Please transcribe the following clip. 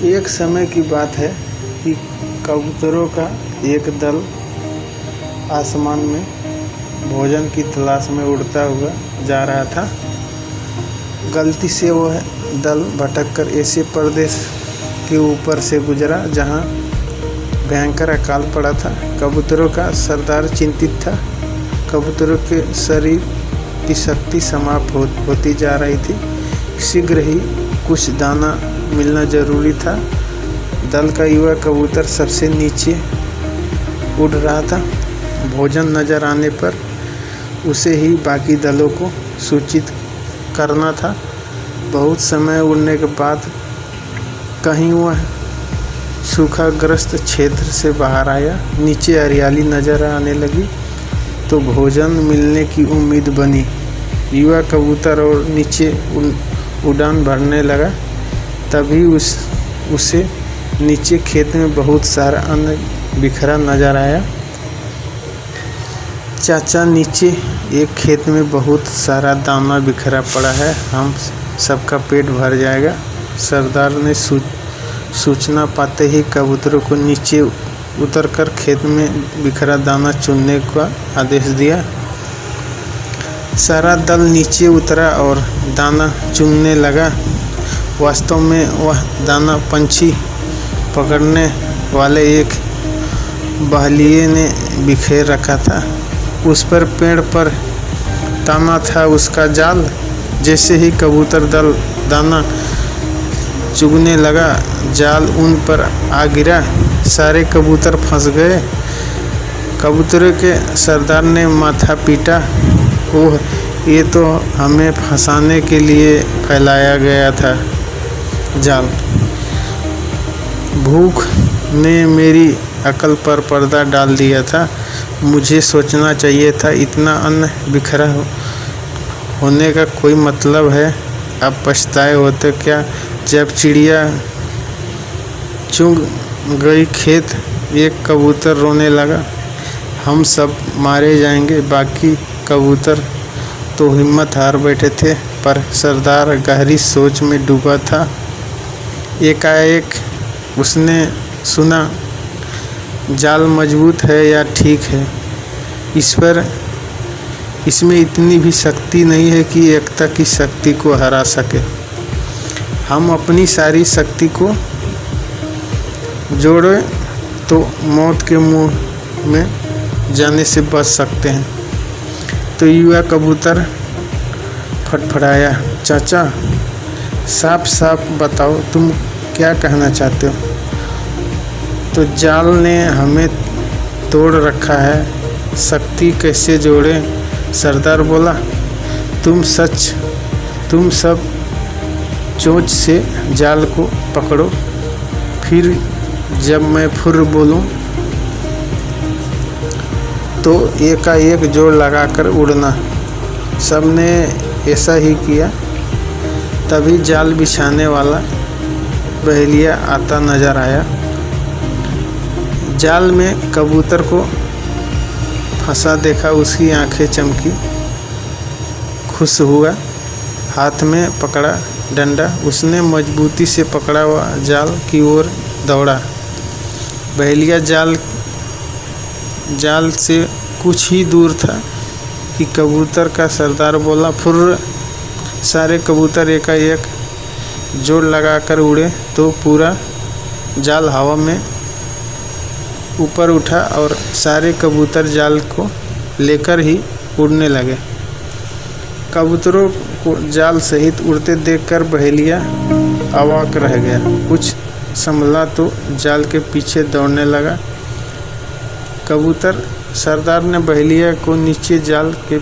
एक समय की बात है कि कबूतरों का एक दल आसमान में भोजन की तलाश में उड़ता हुआ जा रहा था। गलती से वह दल भटककर ऐसे प्रदेश के ऊपर से गुजरा जहां भयंकर अकाल पड़ा था। कबूतरों का सरदार चिंतित था। कबूतरों के शरीर की शक्ति समाप्त होती जा रही थी। शीघ्र ही कुछ दाना मिलना जरूरी था। दल का युवा कबूतर सबसे नीचे उड़ रहा था। भोजन नजर आने पर उसे ही बाकी दलों को सूचित करना था। बहुत समय उड़ने के बाद कहीं वह सूखाग्रस्त क्षेत्र से बाहर आया। नीचे हरियाली नजर आने लगी तो भोजन मिलने की उम्मीद बनी। युवा कबूतर और नीचे उड़ान भरने लगा। तभी उसे नीचे खेत में बहुत सारा अन्न बिखरा नजर आया। चाचा, नीचे एक खेत में बहुत सारा दाना बिखरा पड़ा है, हम सबका पेट भर जाएगा। सरदार ने सूचना पाते ही कबूतरों को नीचे उतरकर खेत में बिखरा दाना चुनने का आदेश दिया। सारा दल नीचे उतरा और दाना चुनने लगा। वास्तव में वह दाना पंछी पकड़ने वाले एक बहलिये ने बिखेर रखा था। उस पर पेड़ पर ताना था उसका जाल। जैसे ही कबूतर दल दाना चुगने लगा, जाल उन पर आ गिरा। सारे कबूतर फंस गए। कबूतरों के सरदार ने माथा पीटा, ओह, ये तो हमें फंसाने के लिए फैलाया गया था जाल। भूख ने मेरी अकल पर पर्दा डाल दिया था। मुझे सोचना चाहिए था। इतना अन्न बिखरा होने का कोई मतलब है? अब पछताए होते क्या जब चिड़िया चुग गई खेत। एक कबूतर रोने लगा, हम सब मारे जाएंगे। बाकी कबूतर तो हिम्मत हार बैठे थे, पर सरदार गहरी सोच में डूबा था। एकाएक उसने सुना, जाल मजबूत है या ठीक है, इसमें इतनी भी शक्ति नहीं है कि एकता की शक्ति को हरा सके। हम अपनी सारी शक्ति को जोड़े तो मौत के मुंह में जाने से बच सकते हैं। तो युवा कबूतर फटफड़ाया, चाचा, साफ साफ बताओ तुम क्या कहना चाहते हो? तो जाल ने हमें तोड़ रखा है, शक्ति कैसे जोड़े? सरदार बोला, तुम सब चोंच से जाल को पकड़ो, फिर जब मैं फुर्र बोलूं तो एकाएक जोर लगाकर उड़ना। सबने ऐसा ही किया। तभी जाल बिछाने वाला बहेलिया आता नजर आया। जाल में कबूतर को फंसा देखा, उसकी आंखें चमकी। खुश हुआ, हाथ में पकड़ा डंडा। उसने मजबूती से पकड़ा हुआ जाल की ओर दौड़ा। बहेलिया जाल से कुछ ही दूर था कि कबूतर का सरदार बोला, फुर्र। सारे कबूतर एकाएक जोर लगाकर उड़े तो पूरा जाल हवा में ऊपर उठा और सारे कबूतर जाल को लेकर ही उड़ने लगे। कबूतरों को जाल सहित उड़ते देखकर बहेलिया अवाक रह गया। कुछ संभला तो जाल के पीछे दौड़ने लगा। कबूतर सरदार ने बहेलिया को नीचे जाल के